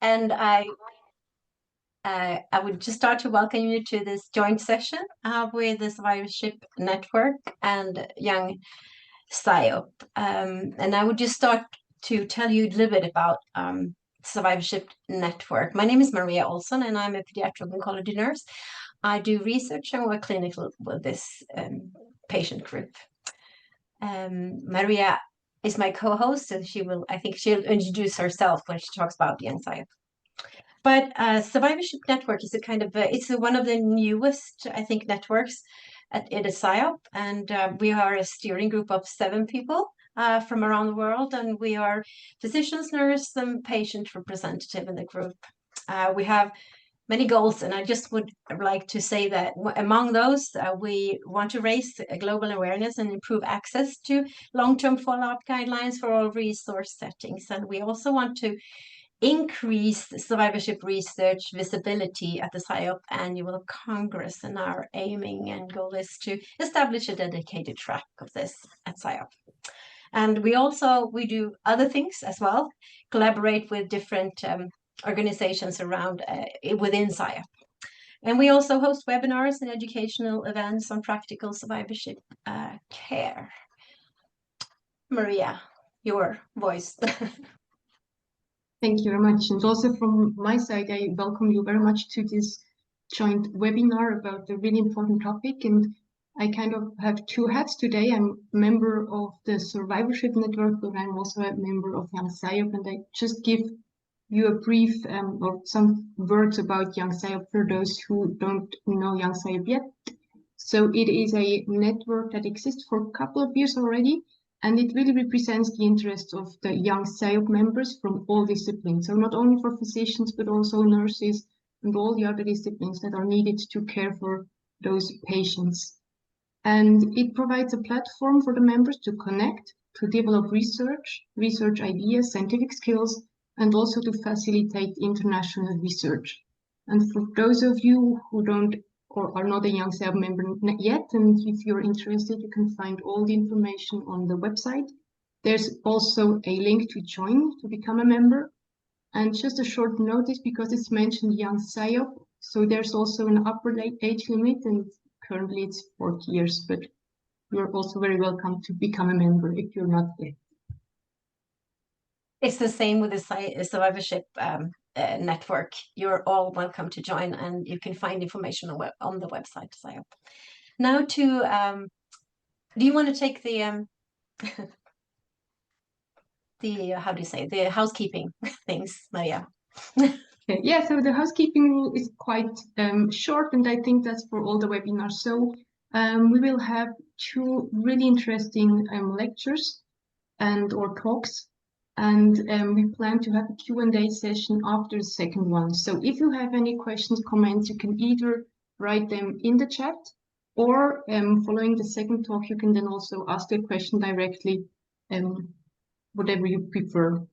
And I would just start to welcome you to this joint session with the Survivorship Network and Young SIOP. And I would just start to tell you a little bit about Survivorship Network. My name is Maria Olson, and I'm a pediatric oncology nurse. I do research and work clinical with this patient group. Maria is my co-host, and I think she'll introduce herself when she talks about Young SIOP. But Survivorship Network is it's one of the newest, I think, networks at SIOP, and we are a steering group of 7 people from around the world, and we are physicians, nurses, and patient representative in the group. We have many goals, and I just would like to say that among those, we want to raise global awareness and improve access to long-term follow-up guidelines for all resource settings, and we also want to increase survivorship research visibility at the SIOP Annual Congress, and our aiming and goal is to establish a dedicated track of this at SIOP. And we do other things as well, collaborate with different organizations around within SIOP. And we also host webinars and educational events on practical survivorship care. Maria, your voice. Thank you very much. And also from my side, I welcome you very much to this joint webinar about a really important topic. And I kind of have 2 hats today. I'm a member of the Survivorship Network, but I'm also a member of Young SIOP. And I just give you a brief or some words about Young SIOP for those who don't know Young SIOP yet. So it is a network that exists for a couple of years already. And it really represents the interests of the Young SIOP members from all disciplines. So not only for physicians, but also nurses and all the other disciplines that are needed to care for those patients. And it provides a platform for the members to connect, to develop research ideas, scientific skills, and also to facilitate international research. And for those of you who don't or are not a Young SIOP member yet, and if you're interested, you can find all the information on the website. There's also a link to join, to become a member. And just a short notice, because it's mentioned Young SIOP, so there's also an upper age limit, and currently it's 40 years, but you're also very welcome to become a member if you're not yet. It's the same with the Survivorship Network. You're all welcome to join, and you can find information on the website. Now do you want to take the how do you say, the housekeeping things, Maria? Okay. Yeah, so the housekeeping rule is quite short, and I think that's for all the webinars. So we will have 2 really interesting lectures or talks. And we plan to have a Q&A session after the second one. So if you have any questions, comments, you can either write them in the chat, or following the second talk, you can then also ask the question directly, whatever you prefer.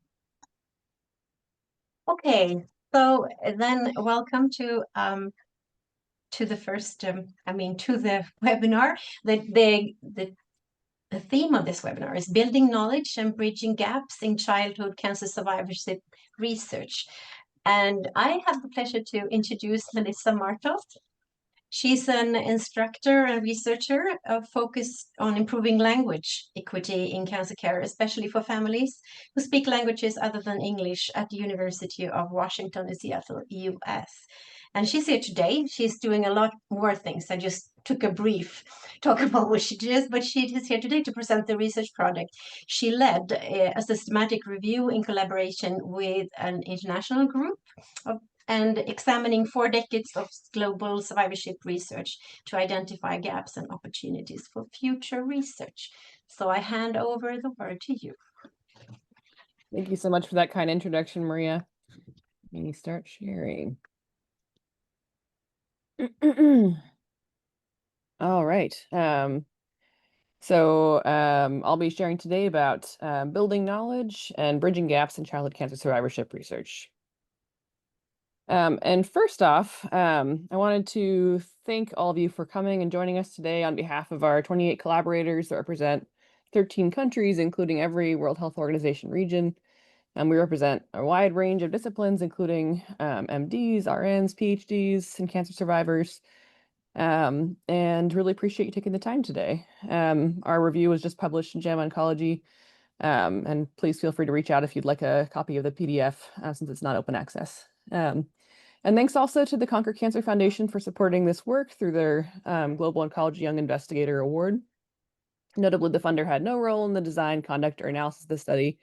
Okay, so then welcome to the first, to the webinar. The theme of this webinar is building knowledge and bridging gaps in childhood cancer survivorship research. And I have the pleasure to introduce Melissa Martos. She's an instructor and researcher focused on improving language equity in cancer care, especially for families who speak languages other than English at the University of Washington in Seattle, US. And she's here today. She's doing a lot more things. I just took a brief talk about what she does, but she is here today to present the research project. She led a systematic review in collaboration with an international group and examining 4 decades of global survivorship research to identify gaps and opportunities for future research. So I hand over the word to you. Thank you so much for that kind introduction, Maria. Let me start sharing. All right. I'll be sharing today about building knowledge and bridging gaps in childhood cancer survivorship research. And first off, I wanted to thank all of you for coming and joining us today on behalf of our 28 collaborators that represent 13 countries, including every World Health Organization region. And we represent a wide range of disciplines, including MDs, RNs, PhDs, and cancer survivors. And really appreciate you taking the time today. Our review was just published in JAMA Oncology. And please feel free to reach out if you'd like a copy of the PDF, since it's not open access. And thanks also to the Conquer Cancer Foundation for supporting this work through their Global Oncology Young Investigator Award. Notably, the funder had no role in the design, conduct, or analysis of the study,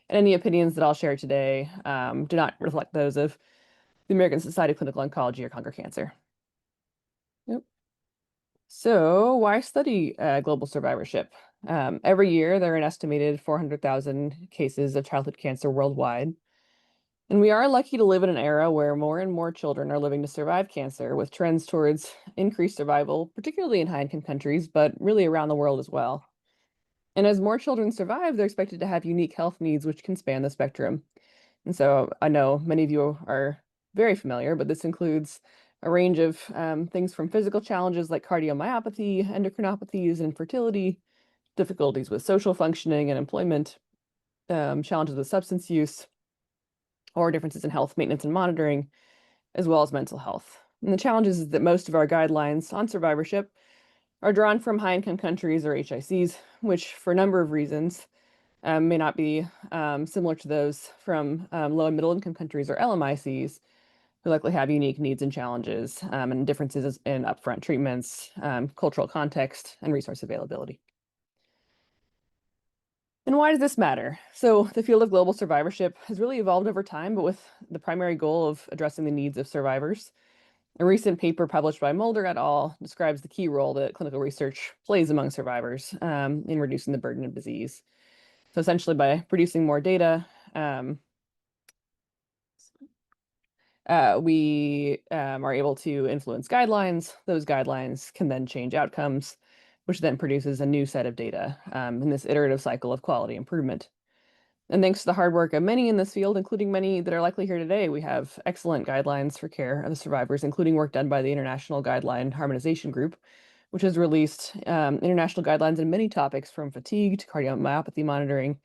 and any opinions that I'll share today do not reflect those of the American Society of Clinical Oncology or Conquer Cancer. Yep. So why study global survivorship? Every year, there are an estimated 400,000 cases of childhood cancer worldwide. And we are lucky to live in an era where more and more children are living to survive cancer, with trends towards increased survival, particularly in high-income countries, but really around the world as well. And as more children survive, they're expected to have unique health needs, which can span the spectrum. And so I know many of you are very familiar, but this includes a range of things from physical challenges like cardiomyopathy, endocrinopathies, and infertility, difficulties with social functioning and employment, challenges with substance use, or differences in health maintenance and monitoring, as well as mental health. And the challenge is that most of our guidelines on survivorship are drawn from high-income countries or HICs, which for a number of reasons may not be similar to those from low and middle income countries or LMICs, who likely have unique needs and challenges and differences in upfront treatments, cultural context, and resource availability. And why does this matter? So the field of global survivorship has really evolved over time, but with the primary goal of addressing the needs of survivors. A recent paper published by Mulder et al. Describes the key role that clinical research plays among survivors in reducing the burden of disease. So essentially, by producing more data, we are able to influence guidelines. Those guidelines can then change outcomes, which then produces a new set of data in this iterative cycle of quality improvement. And thanks to the hard work of many in this field, including many that are likely here today, we have excellent guidelines for care of the survivors, including work done by the International Guideline Harmonization Group, which has released international guidelines in many topics from fatigue to cardiomyopathy monitoring,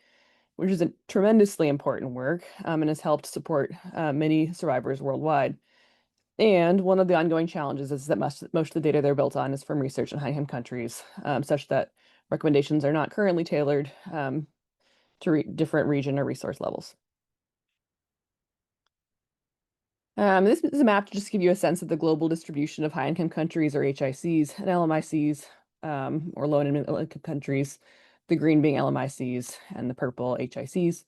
which is a tremendously important work and has helped support many survivors worldwide. And one of the ongoing challenges is that most of the data they're built on is from research in high-income countries, such that recommendations are not currently tailored to different region or resource levels. This is a map to just give you a sense of the global distribution of high-income countries or HICs and LMICs, or low and middle-income countries, the green being LMICs and the purple HICs.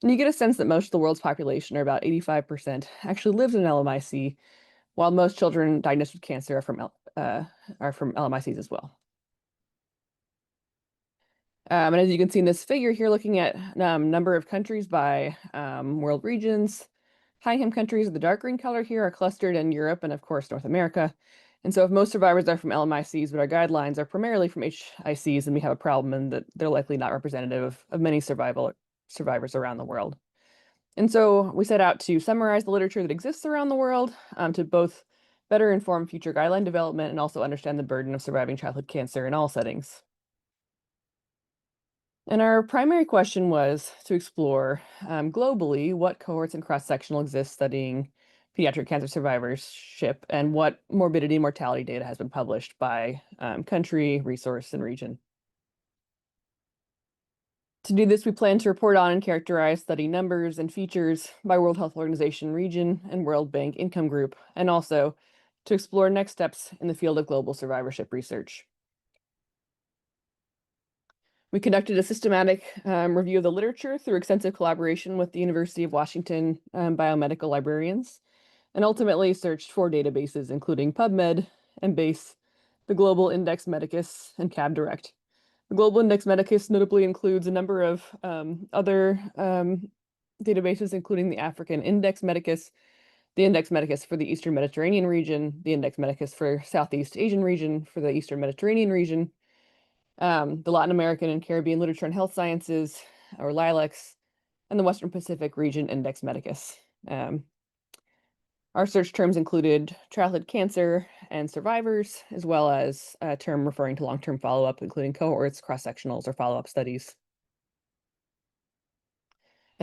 And you get a sense that most of the world's population, or about 85%, actually lives in an LMIC, while most children diagnosed with cancer are from LMICs as well. And as you can see in this figure here, looking at number of countries by world regions, high-income countries of the dark green color here are clustered in Europe and, of course, North America. And so if most survivors are from LMICs, but our guidelines are primarily from HICs, then we have a problem in that they're likely not representative of many survivors around the world. And so we set out to summarize the literature that exists around the world to both better inform future guideline development and also understand the burden of surviving childhood cancer in all settings. And our primary question was to explore globally what cohorts and cross-sectional exist studying pediatric cancer survivorship and what morbidity and mortality data has been published by country, resource, and region. To do this, we plan to report on and characterize study numbers and features by World Health Organization region and World Bank income group, and also to explore next steps in the field of global survivorship research. We conducted a systematic review of the literature through extensive collaboration with the University of Washington biomedical librarians, and ultimately searched for databases including PubMed, Embase, the Global Index Medicus, and CAB Direct. The Global Index Medicus notably includes a number of other databases, including the African Index Medicus, the Index Medicus for the Eastern Mediterranean region, the Index Medicus for Southeast Asian region, for the Eastern Mediterranean region, the Latin American and Caribbean Literature and Health Sciences, or LILACs, and the Western Pacific Region Index Medicus. Our search terms included childhood cancer and survivors, as well as a term referring to long-term follow-up, including cohorts, cross-sectionals, or follow-up studies.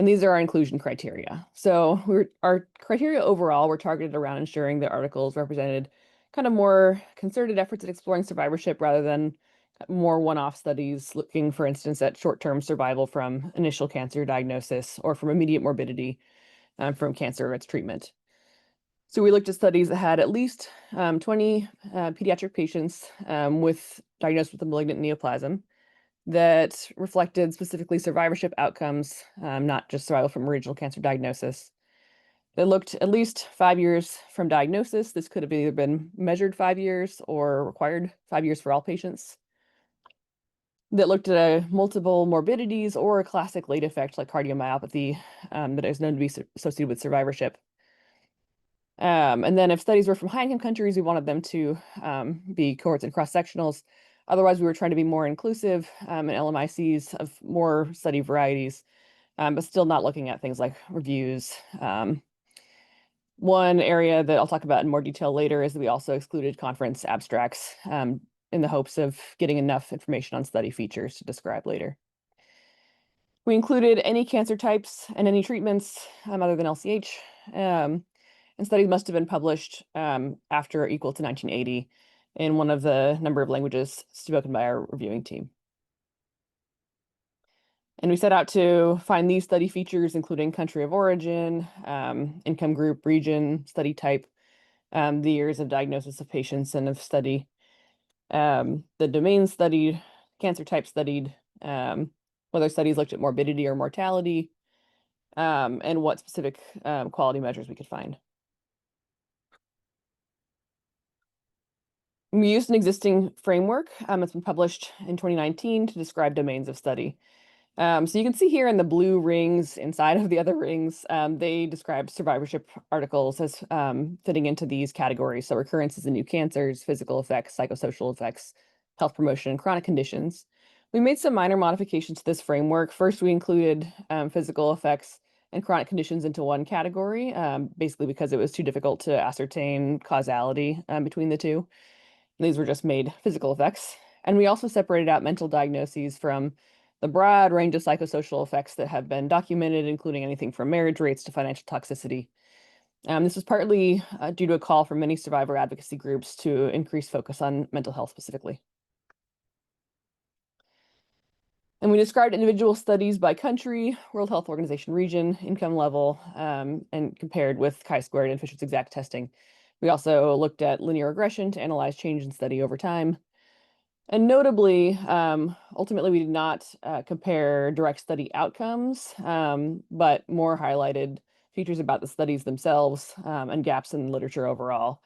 And these are our inclusion criteria. So our criteria overall were targeted around ensuring that articles represented kind of more concerted efforts at exploring survivorship rather than more one-off studies looking, for instance, at short-term survival from initial cancer diagnosis or from immediate morbidity from cancer or its treatment. So we looked at studies that had at least 20 pediatric patients diagnosed with a malignant neoplasm that reflected specifically survivorship outcomes, not just survival from original cancer diagnosis. They looked at least 5 years from diagnosis. This could have either been measured 5 years or required 5 years for all patients. That looked at multiple morbidities or a classic late effect like cardiomyopathy that is known to be associated with survivorship. And then if studies were from high-income countries, we wanted them to be cohorts and cross-sectionals. Otherwise, we were trying to be more inclusive in LMICs of more study varieties, but still not looking at things like reviews. One area that I'll talk about in more detail later is that we also excluded conference abstracts in the hopes of getting enough information on study features to describe later. We included any cancer types and any treatments other than LCH. And studies must have been published after or equal to 1980 in one of the number of languages spoken by our reviewing team. And we set out to find these study features, including country of origin, income group, region, study type, the years of diagnosis of patients and of study, the domain studied, cancer type studied, whether studies looked at morbidity or mortality, and what specific quality measures we could find. We used an existing framework that's been published in 2019 to describe domains of study. So you can see here in the blue rings inside of the other rings, they describe survivorship articles as fitting into these categories. So recurrences and new cancers, physical effects, psychosocial effects, health promotion, and chronic conditions. We made some minor modifications to this framework. First, we included physical effects and chronic conditions into one category, basically because it was too difficult to ascertain causality between the two. These were just made physical effects. And we also separated out mental diagnoses from the broad range of psychosocial effects that have been documented, including anything from marriage rates to financial toxicity. This was partly due to a call from many survivor advocacy groups to increase focus on mental health specifically. And we described individual studies by country, World Health Organization region, income level, and compared with chi-squared and Fisher's exact testing. We also looked at linear regression to analyze change in study over time. And notably, ultimately, we did not compare direct study outcomes, but more highlighted features about the studies themselves and gaps in the literature overall.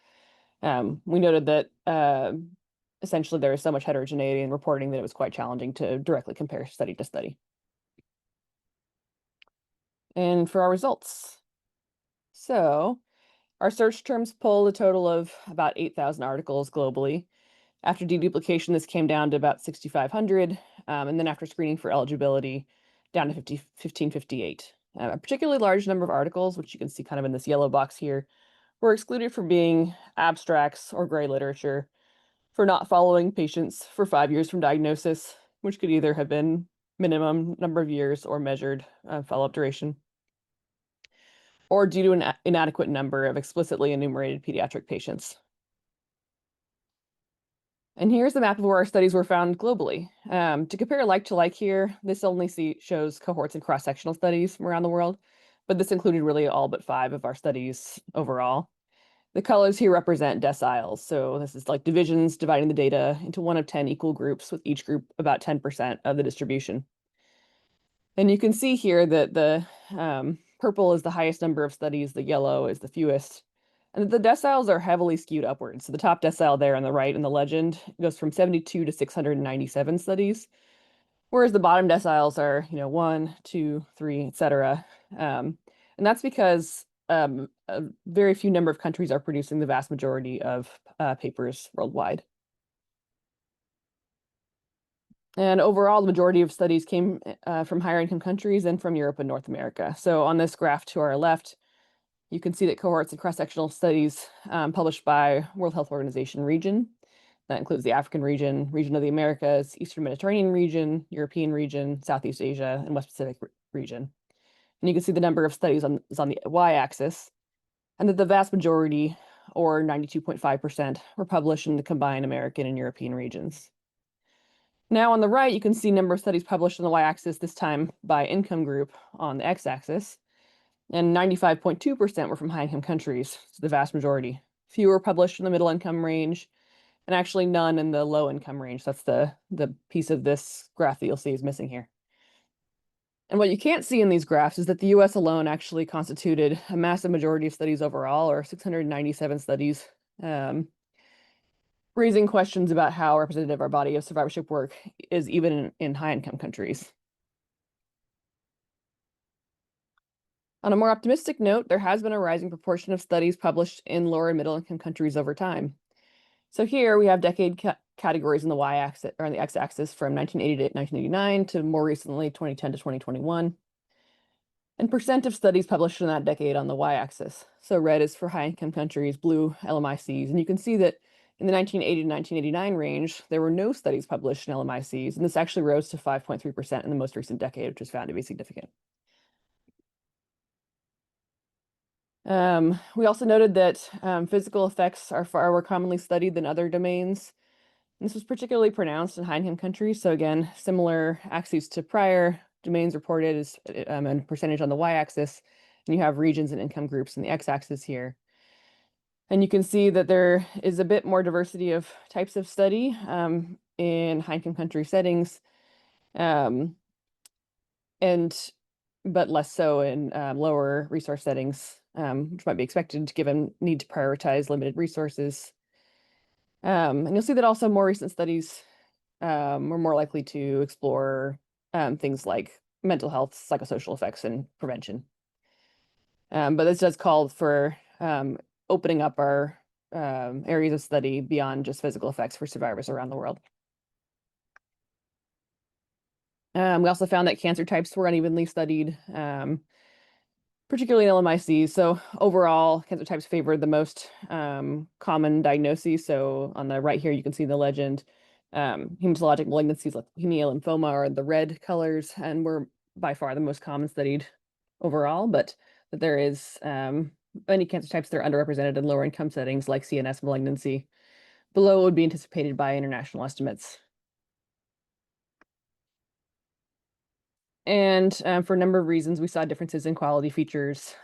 We noted that essentially there is so much heterogeneity in reporting that it was quite challenging to directly compare study to study. And for our results. So our search terms pulled a total of about 8,000 articles globally. After deduplication, this came down to about 6,500, and then after screening for eligibility, down to 1,558. A particularly large number of articles, which you can see kind of in this yellow box here, were excluded from being abstracts or gray literature for not following patients for 5 years from diagnosis, which could either have been minimum number of years or measured follow-up duration, or due to an inadequate number of explicitly enumerated pediatric patients. And here's the map of where our studies were found globally. To compare like to like here, this only shows cohorts and cross-sectional studies from around the world, but this included really all but 5 of our studies overall. The colors here represent deciles. So this is like divisions dividing the data into 1 of 10 equal groups, with each group about 10% of the distribution. And you can see here that the purple is the highest number of studies, the yellow is the fewest. And the deciles are heavily skewed upwards. So the top decile there on the right in the legend goes from 72 to 697 studies, whereas the bottom deciles are, 1, 2, 3, etc. And that's because a very few number of countries are producing the vast majority of papers worldwide. And overall, the majority of studies came from higher income countries and from Europe and North America. So on this graph to our left, you can see that cohorts and cross-sectional studies published by World Health Organization region. That includes the African region, region of the Americas, Eastern Mediterranean region, European region, Southeast Asia, and West Pacific region. And you can see the number of studies is on the y-axis, and that the vast majority, or 92.5%, were published in the combined American and European regions. Now on the right, you can see number of studies published on the y-axis, this time by income group on the x-axis, and 95.2% were from high-income countries, so the vast majority. Fewer published in the middle income range, and actually none in the low income range. That's the piece of this graph that you'll see is missing here. And what you can't see in these graphs is that the US alone actually constituted a massive majority of studies overall, or 697 studies, raising questions about how representative our body of survivorship work is even in high-income countries. On a more optimistic note, there has been a rising proportion of studies published in lower and middle-income countries over time. So here we have decade categories in the y-axis, or on the x-axis, from 1980 to 1989 to more recently 2010 to 2021. And percent of studies published in that decade on the y-axis. So red is for high-income countries, blue LMICs. And you can see that in the 1980 to 1989 range, there were no studies published in LMICs, and this actually rose to 5.3% in the most recent decade, which was found to be significant. We also noted that physical effects are far more commonly studied than other domains. And this was particularly pronounced in high-income countries. So again, similar axes to prior domains reported as and percentage on the y-axis, and you have regions and income groups in the x-axis here. And you can see that there is a bit more diversity of types of study in high-income country settings, but less so in lower resource settings, which might be expected given need to prioritize limited resources. And you'll see that also more recent studies were more likely to explore things like mental health, psychosocial effects, and prevention. But this does call for opening up our areas of study beyond just physical effects for survivors around the world. We also found that cancer types were unevenly studied, particularly in LMICs. So overall, cancer types favored the most common diagnoses. So on the right here, you can see the legend. Hematologic malignancies like leukemia, lymphoma are the red colors, and were by far the most common studied overall, but there is many cancer types that are underrepresented in lower income settings like CNS malignancy, below what would be anticipated by international estimates. And for a number of reasons, we saw differences in quality features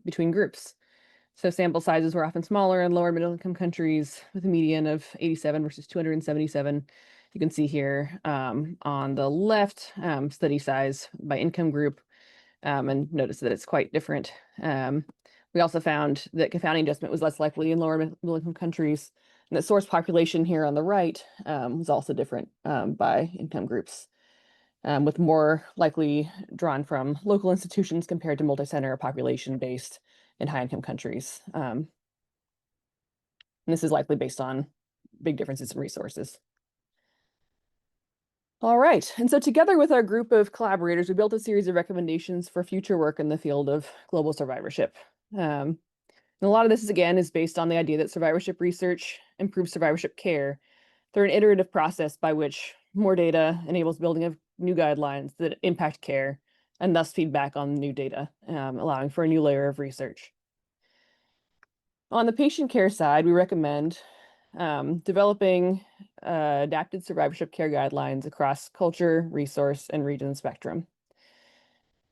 between groups. So sample sizes were often smaller in lower middle income countries with a median of 87 versus 277. You can see here on the left study size by income group, and notice that it's quite different. We also found that confounding adjustment was less likely in lower middle income countries, and the source population here on the right was also different by income groups, with more likely drawn from local institutions compared to multi-center population-based in high-income countries. And this is likely based on big differences in resources. All right, and so together with our group of collaborators, we built a series of recommendations for future work in the field of global survivorship. And a lot of this, is based on the idea that survivorship research improves survivorship care through an iterative process by which more data enables building of new guidelines that impact care and thus feedback on new data, allowing for a new layer of research. On the patient care side, we recommend developing adapted survivorship care guidelines across culture, resource, and region spectrum.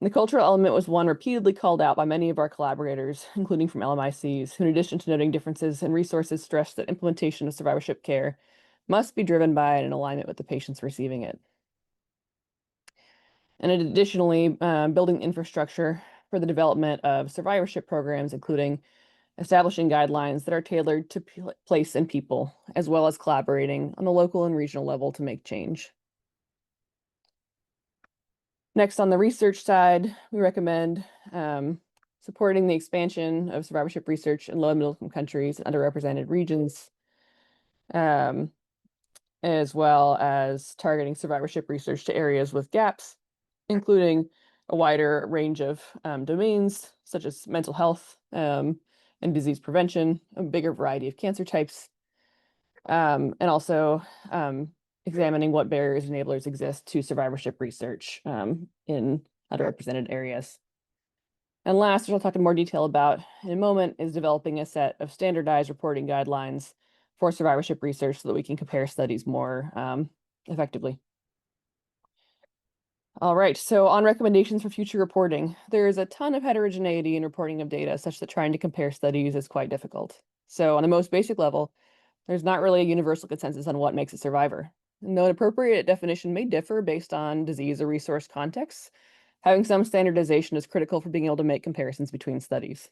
And the cultural element was one repeatedly called out by many of our collaborators, including from LMICs, who in addition to noting differences in resources, stressed that implementation of survivorship care must be driven by and in alignment with the patients receiving it. And additionally, building infrastructure for the development of survivorship programs, including establishing guidelines that are tailored to place and people, as well as collaborating on the local and regional level to make change. Next, on the research side, we recommend supporting the expansion of survivorship research in low and middle income countries and underrepresented regions, as well as targeting survivorship research to areas with gaps, including a wider range of domains, such as mental health and disease prevention, a bigger variety of cancer types, and also examining what barriers and enablers exist to survivorship research in underrepresented areas. And last, which I'll talk in more detail about in a moment, is developing a set of standardized reporting guidelines for survivorship research so that we can compare studies more effectively. All right, so on recommendations for future reporting, there is a ton of heterogeneity in reporting of data such that trying to compare studies is quite difficult. So on the most basic level, there's not really a universal consensus on what makes a survivor. And though an appropriate definition may differ based on disease or resource contexts, having some standardization is critical for being able to make comparisons between studies.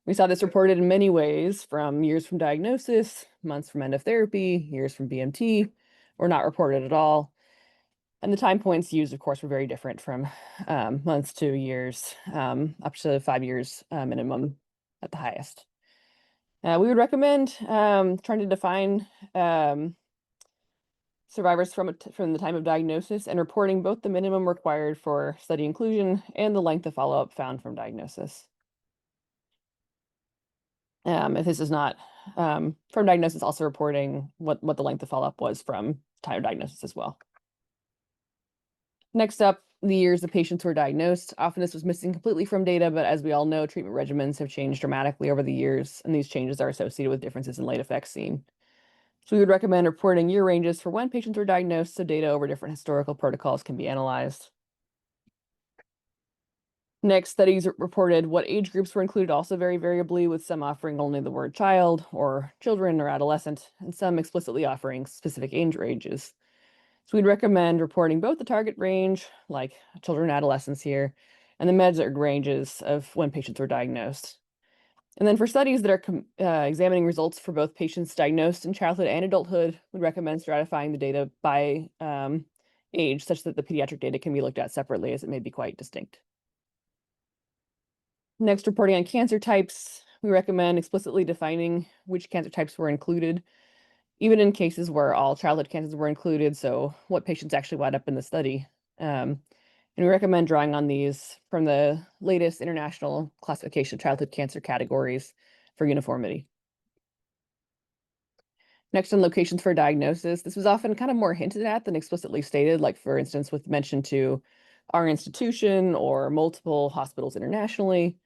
We saw this reported in many ways, from years from diagnosis, months from end of therapy, years from BMT, or not reported at all. And the time points used, of course, were very different from months to years, up to 5 years minimum at the highest. We would recommend trying to define survivors from the time of diagnosis and reporting both the minimum required for study inclusion and the length of follow-up found from diagnosis. If this is not from diagnosis, also reporting what the length of follow-up was from time of diagnosis as well. Next up, the years the patients were diagnosed. Often this was missing completely from data, but as we all know, treatment regimens have changed dramatically over the years, and these changes are associated with differences in late effects seen. So we would recommend reporting year ranges for when patients were diagnosed so data over different historical protocols can be analyzed. Next, studies reported what age groups were included also very variably, with some offering only the word child or children or adolescent, and some explicitly offering specific age ranges. So we'd recommend reporting both the target range, like children and adolescents here, and the med-surg ranges of when patients were diagnosed. And then for studies that are examining results for both patients diagnosed in childhood and adulthood, we'd recommend stratifying the data by age, such that the pediatric data can be looked at separately, as it may be quite distinct. Next, reporting on cancer types, we recommend explicitly defining which cancer types were included, even in cases where all childhood cancers were included, so what patients actually wound up in the study. And we recommend drawing on these from the latest international classification of childhood cancer categories for uniformity. Next, on locations for diagnosis, this was often kind of more hinted at than explicitly stated, like for instance, with mention to our institution or multiple hospitals internationally.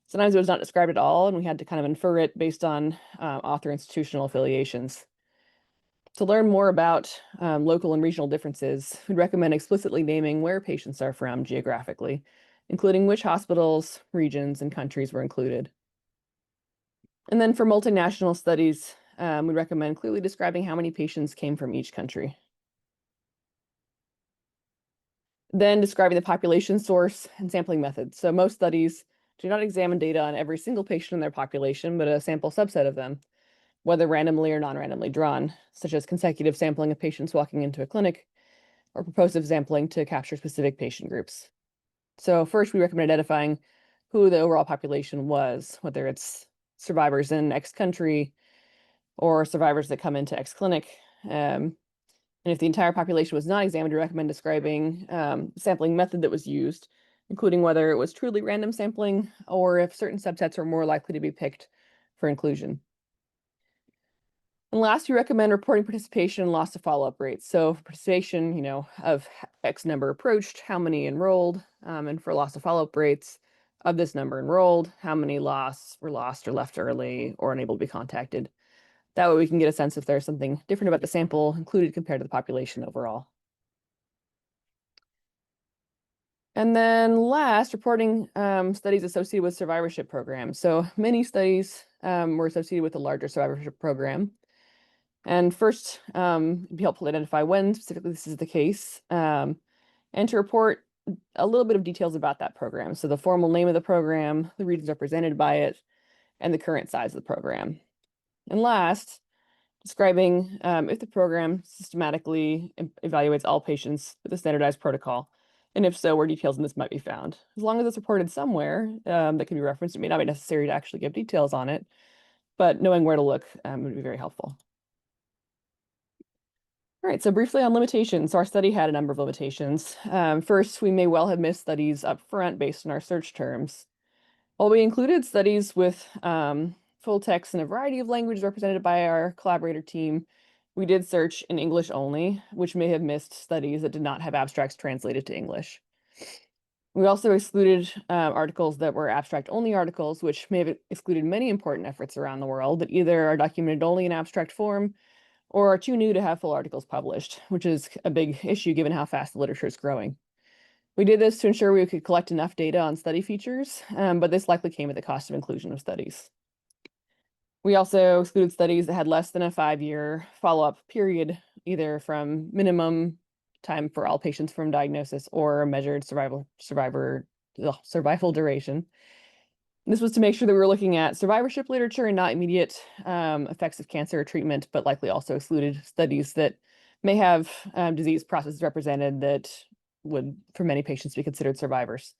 Sometimes it was not described at all, and we had to kind of infer it based on author institutional affiliations. To learn more about local and regional differences, we'd recommend explicitly naming where patients are from geographically, including which hospitals, regions, and countries were included. And then for multinational studies, we recommend clearly describing how many patients came from each country. Then describing the population source and sampling methods. So most studies do not examine data on every single patient in their population, but a sample subset of them, whether randomly or non-randomly drawn, such as consecutive sampling of patients walking into a clinic or purposive sampling to capture specific patient groups. So first, we recommend identifying who the overall population was, whether it's survivors in X country or survivors that come into X clinic. And if the entire population was not examined, we recommend describing sampling method that was used, including whether it was truly random sampling or if certain subsets are more likely to be picked for inclusion. And last, we recommend reporting participation and loss to follow-up rates. So for participation, of X number approached, how many enrolled, and for loss to follow-up rates of this number enrolled, how many were lost or left early or unable to be contacted. That way we can get a sense if there's something different about the sample included compared to the population overall. And then last, reporting studies associated with survivorship programs. So many studies were associated with a larger survivorship program. And first, it'd be helpful to identify when specifically this is the case, and to report a little bit of details about that program. So the formal name of the program, the regions represented by it, and the current size of the program. And last, describing if the program systematically evaluates all patients with a standardized protocol, and if so, where details in this might be found. As long as it's reported somewhere that can be referenced, it may not be necessary to actually give details on it, but knowing where to look would be very helpful. All right, so briefly on limitations. So our study had a number of limitations. First, we may well have missed studies up front based on our search terms. While we included studies with full text in a variety of languages represented by our collaborator team, we did search in English only, which may have missed studies that did not have abstracts translated to English. We also excluded articles that were abstract-only articles, which may have excluded many important efforts around the world that either are documented only in abstract form or are too new to have full articles published, which is a big issue given how fast the literature is growing. We did this to ensure we could collect enough data on study features, but this likely came at the cost of inclusion of studies. We also excluded studies that had less than a 5-year follow-up period, either from minimum time for all patients from diagnosis or measured survival duration. This was to make sure that we were looking at survivorship literature and not immediate effects of cancer treatment, but likely also excluded studies that may have disease processes represented that would, for many patients, be considered survivors.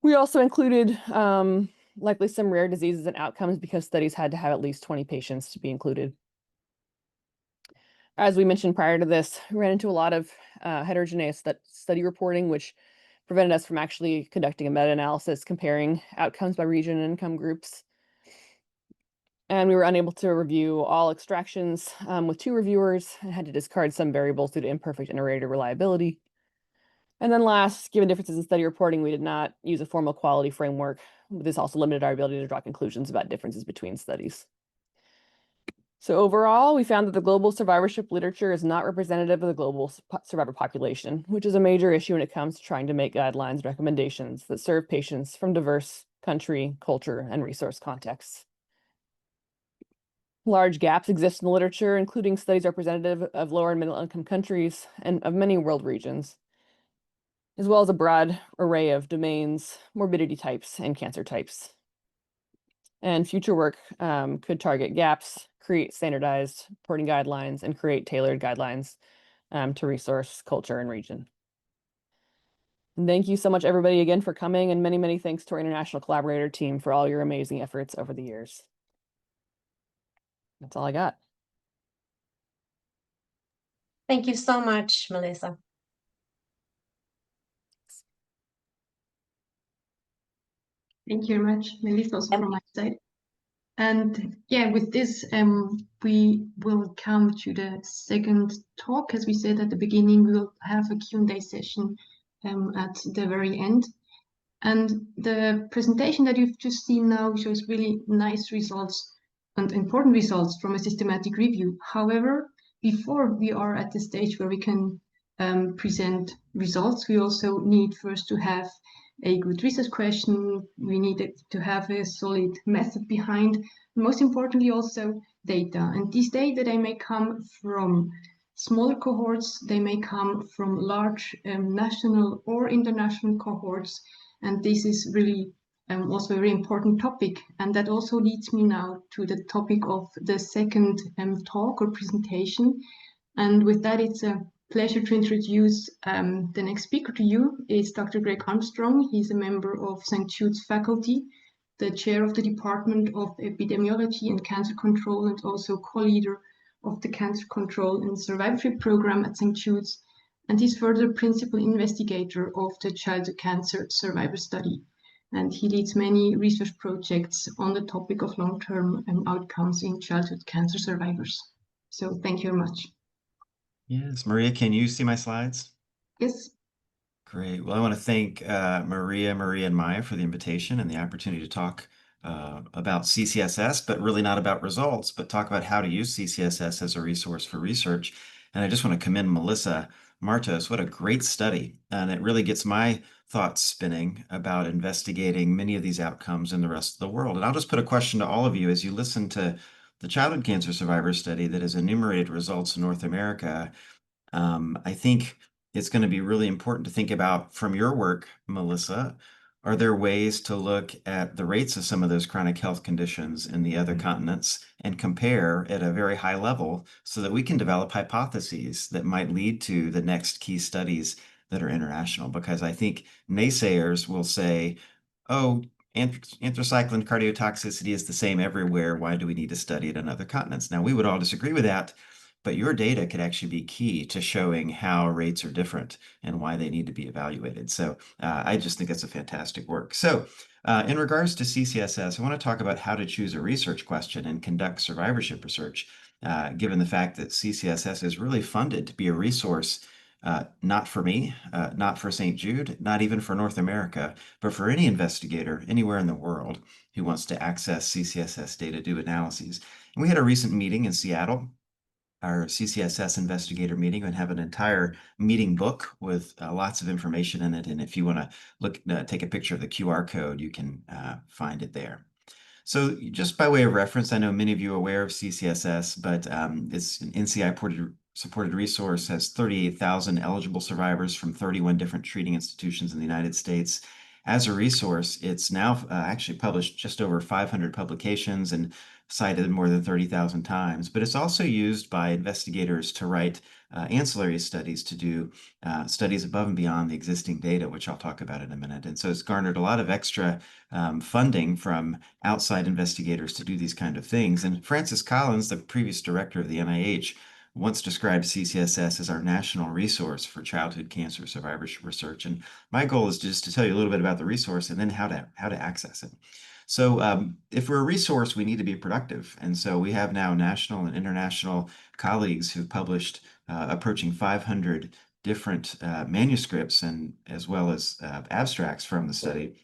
We also included likely some rare diseases and outcomes because studies had to have at least 20 patients to be included. As we mentioned prior to this, we ran into a lot of heterogeneous study reporting, which prevented us from actually conducting a meta-analysis comparing outcomes by region and income groups. And we were unable to review all extractions with 2 reviewers and had to discard some variables due to imperfect inter-rater reliability. And then last, given differences in study reporting, we did not use a formal quality framework. This also limited our ability to draw conclusions about differences between studies. So overall, we found that the global survivorship literature is not representative of the global survivor population, which is a major issue when it comes to trying to make guidelines and recommendations that serve patients from diverse country, culture, and resource contexts. Large gaps exist in the literature, including studies representative of lower and middle income countries and of many world regions, as well as a broad array of domains, morbidity types, and cancer types. And future work could target gaps, create standardized reporting guidelines, and create tailored guidelines to resource, culture, and region. And thank you so much, everybody, again for coming, and many, many thanks to our international collaborator team for all your amazing efforts over the years. That's all I got. Thank you so much, Melissa. Thank you very much, Melissa, also from my side. And yeah, with this, we will come to the second talk. As we said at the beginning, we will have a Q&A session at the very end. And the presentation that you've just seen now shows really nice results and important results from a systematic review. However, before we are at the stage where we can present results, we also need first to have a good research question. We needed to have a solid method behind, and most importantly also data. And these data, they may come from smaller cohorts, they may come from large national or international cohorts, and this is really also a very important topic. And that also leads me now to the topic of the second talk or presentation. And with that, it's a pleasure to introduce the next speaker to you is Dr. Greg Armstrong. He's a member of St. Jude's faculty, the chair of the Department of Epidemiology and Cancer Control, and also co-leader of the Cancer Control and Survivorship Program at St. Jude's. And he's further principal investigator of the Childhood Cancer Survivor Study. And he leads many research projects on the topic of long-term outcomes in childhood cancer survivors. So thank you very much. Yes, Maria, can you see my slides? Yes. Great. Well, I want to thank Maria, and Maya for the invitation and the opportunity to talk about CCSS, but really not about results, but talk about how to use CCSS as a resource for research. And I just want to commend Melissa Martos. What a great study. And it really gets my thoughts spinning about investigating many of these outcomes in the rest of the world. And I'll just put a question to all of you as you listen to the Childhood Cancer Survivor Study that has enumerated results in North America. I think it's going to be really important to think about from your work, Melissa, are there ways to look at the rates of some of those chronic health conditions in the other continents and compare at a very high level so that we can develop hypotheses that might lead to the next key studies that are international? Because I think naysayers will say, oh, anthracycline cardiotoxicity is the same everywhere. Why do we need to study it on other continents? Now, we would all disagree with that, but your data could actually be key to showing how rates are different and why they need to be evaluated. So I just think that's a fantastic work. So in regards to CCSS, I want to talk about how to choose a research question and conduct survivorship research, given the fact that CCSS is really funded to be a resource not for me, not for St. Jude, not even for North America, but for any investigator anywhere in the world who wants to access CCSS data, do analyses. And we had a recent meeting in Seattle, our CCSS investigator meeting, and have an entire meeting book with lots of information in it. And if you want to look, take a picture of the QR code, you can find it there. So just by way of reference, I know many of you are aware of CCSS, but it's an NCI-supported resource, has 38,000 eligible survivors from 31 different treating institutions in the United States. As a resource, it's now actually published just over 500 publications and cited more than 30,000 times, but it's also used by investigators to write ancillary studies, to do studies above and beyond the existing data, which I'll talk about in a minute. And so it's garnered a lot of extra funding from outside investigators to do these kind of things. And Francis Collins, the previous director of the NIH, once described CCSS as our national resource for childhood cancer survivorship research. And my goal is just to tell you a little bit about the resource and then how to access it. So if we're a resource, we need to be productive. And so we have now national and international colleagues who've published approaching 500 different manuscripts, and as well as abstracts from the study.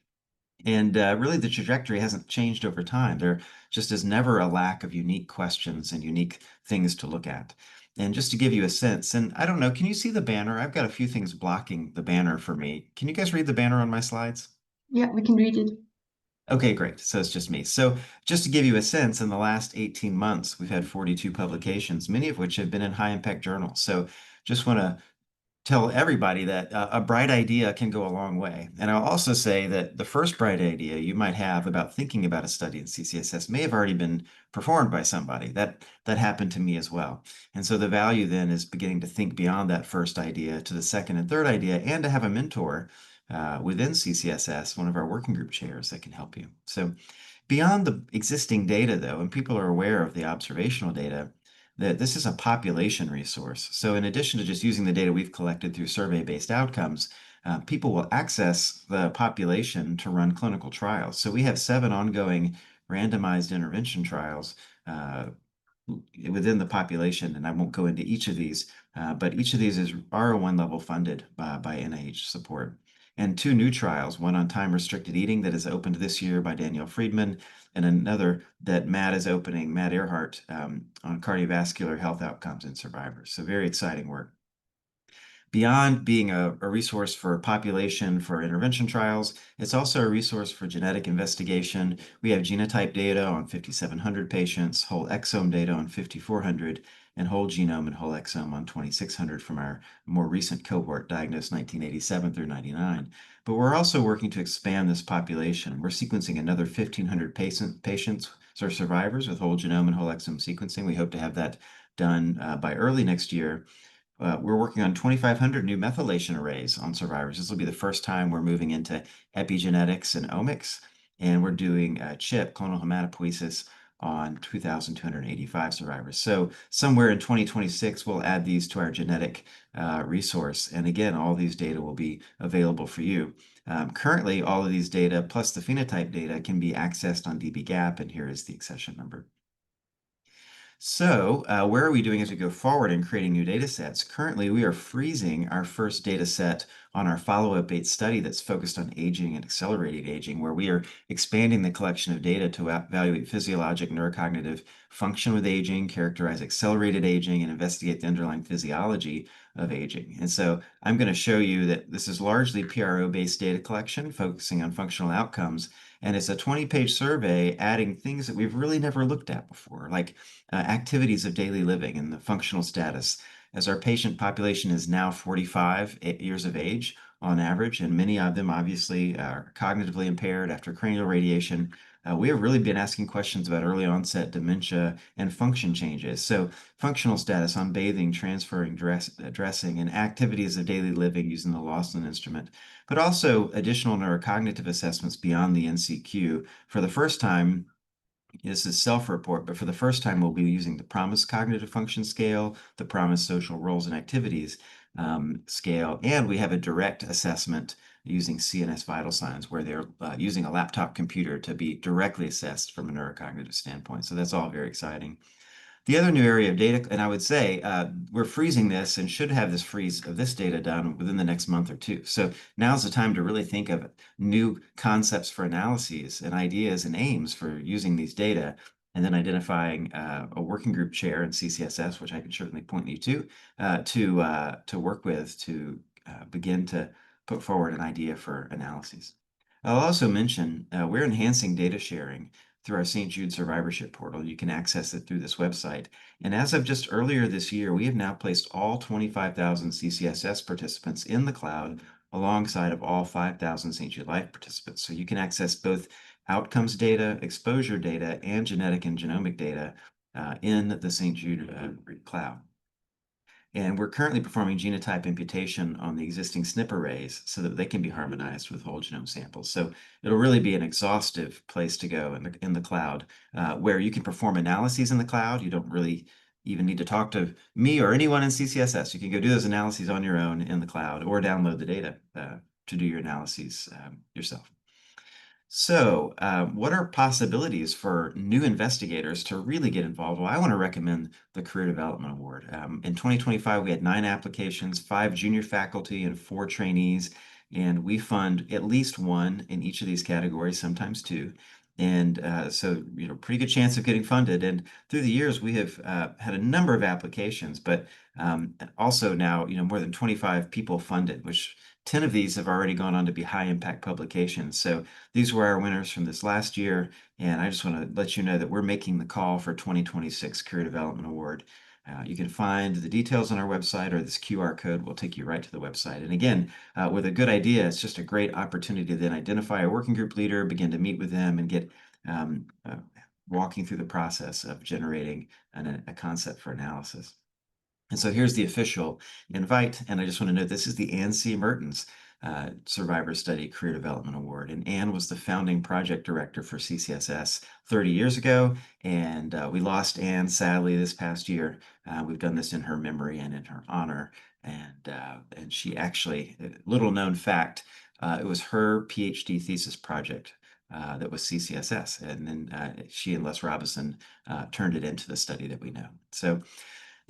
And really, the trajectory hasn't changed over time. There just is never a lack of unique questions and unique things to look at. And just to give you a sense, and I don't know, can you see the banner? I've got a few things blocking the banner for me. Can you guys read the banner on my slides? Yeah, we can read it. Okay, great. So it's just me. So just to give you a sense, in the last 18 months, we've had 42 publications, many of which have been in high impact journals. So just want to tell everybody that a bright idea can go a long way. And I'll also say that the first bright idea you might have about thinking about a study in CCSS may have already been performed by somebody. That happened to me as well. And so the value then is beginning to think beyond that first idea to the second and third idea, and to have a mentor within CCSS, one of our working group chairs, that can help you. So beyond the existing data, though, and people are aware of the observational data, that this is a population resource. So in addition to just using the data we've collected through survey-based outcomes, people will access the population to run clinical trials. So we have 7 ongoing randomized intervention trials within the population, and I won't go into each of these, but each of these is R01 level funded by NIH support. And 2 new trials, one on time-restricted eating that is opened this year by Danielle Friedman, and another that Matt is opening, Matt Earhart, on cardiovascular health outcomes in survivors. So very exciting work. Beyond being a resource for population for intervention trials, it's also a resource for genetic investigation. We have genotype data on 5,700 patients, whole exome data on 5,400, and whole genome and whole exome on 2,600 from our more recent cohort diagnosed 1987 through 99. But we're also working to expand this population. We're sequencing another 1,500 patients or survivors with whole genome and whole exome sequencing. We hope to have that done by early next year. We're working on 2,500 new methylation arrays on survivors. This will be the first time we're moving into epigenetics and omics, and we're doing CHIP, clonal hematopoiesis, on 2,285 survivors. So somewhere in 2026, we'll add these to our genetic resource. And again, all these data will be available for you. Currently, all of these data, plus the phenotype data, can be accessed on dbGaP, and here is the accession number. So where are we doing as we go forward in creating new data sets? Currently, we are freezing our first data set on our follow-up 8 study that's focused on aging and accelerated aging, where we are expanding the collection of data to evaluate physiologic neurocognitive function with aging, characterize accelerated aging, and investigate the underlying physiology of aging. And so I'm going to show you that this is largely PRO-based data collection, focusing on functional outcomes. And it's a 20-page survey adding things that we've really never looked at before, like activities of daily living and the functional status. As our patient population is now 45 years of age on average, and many of them obviously are cognitively impaired after cranial radiation, we have really been asking questions about early onset dementia and function changes. So functional status on bathing, transferring, dressing, and activities of daily living using the Lawson instrument, but also additional neurocognitive assessments beyond the NCQ. For the first time, this is self-report, but for the first time, we'll be using the PROMIS Cognitive Function Scale, the PROMIS Social Roles and Activities scale, and we have a direct assessment using CNS vital signs, where they're using a laptop computer to be directly assessed from a neurocognitive standpoint. So that's all very exciting. The other new area of data, and I would say we're freezing this and should have this freeze of this data done within the next month or two. So now's the time to really think of new concepts for analyses and ideas and aims for using these data, and then identifying a working group chair in CCSS, which I can certainly point you to work with to begin to put forward an idea for analyses. I'll also mention we're enhancing data sharing through our St. Jude Survivorship portal. You can access it through this website. And as of just earlier this year, we have now placed all 25,000 CCSS participants in the cloud alongside of all 5,000 St. Jude Life participants. So you can access both outcomes data, exposure data, and genetic and genomic data in the St. Jude cloud. And we're currently performing genotype imputation on the existing SNP arrays so that they can be harmonized with whole genome samples. So it'll really be an exhaustive place to go in the cloud, where you can perform analyses in the cloud. You don't really even need to talk to me or anyone in CCSS. You can go do those analyses on your own in the cloud or download the data to do your analyses yourself. So, what are possibilities for new investigators to really get involved? Well, I want to recommend the Career Development Award. In 2025, we had 9 applications, 5 junior faculty and 4 trainees, and we fund at least 1 in each of these categories, sometimes 2. And so, pretty good chance of getting funded. And through the years, we have had a number of applications, but also now, more than 25 people funded, which 10 of these have already gone on to be high impact publications. So these were our winners from this last year. And I just want to let you know that we're making the call for 2026 Career Development Award. You can find the details on our website, or this QR code will take you right to the website. And again, with a good idea, it's just a great opportunity to then identify a working group leader, begin to meet with them, and get walking through the process of generating a concept for analysis. And so here's the official invite. And I just want to note this is the Ann C. Mertens Survivor Study Career Development Award. And Ann was the founding project director for CCSS 30 years ago. And we lost Ann, sadly, this past year. We've done this in her memory and in her honor. And she actually, little known fact, it was her PhD thesis project that was CCSS. And then she and Les Robinson turned it into the study that we know. So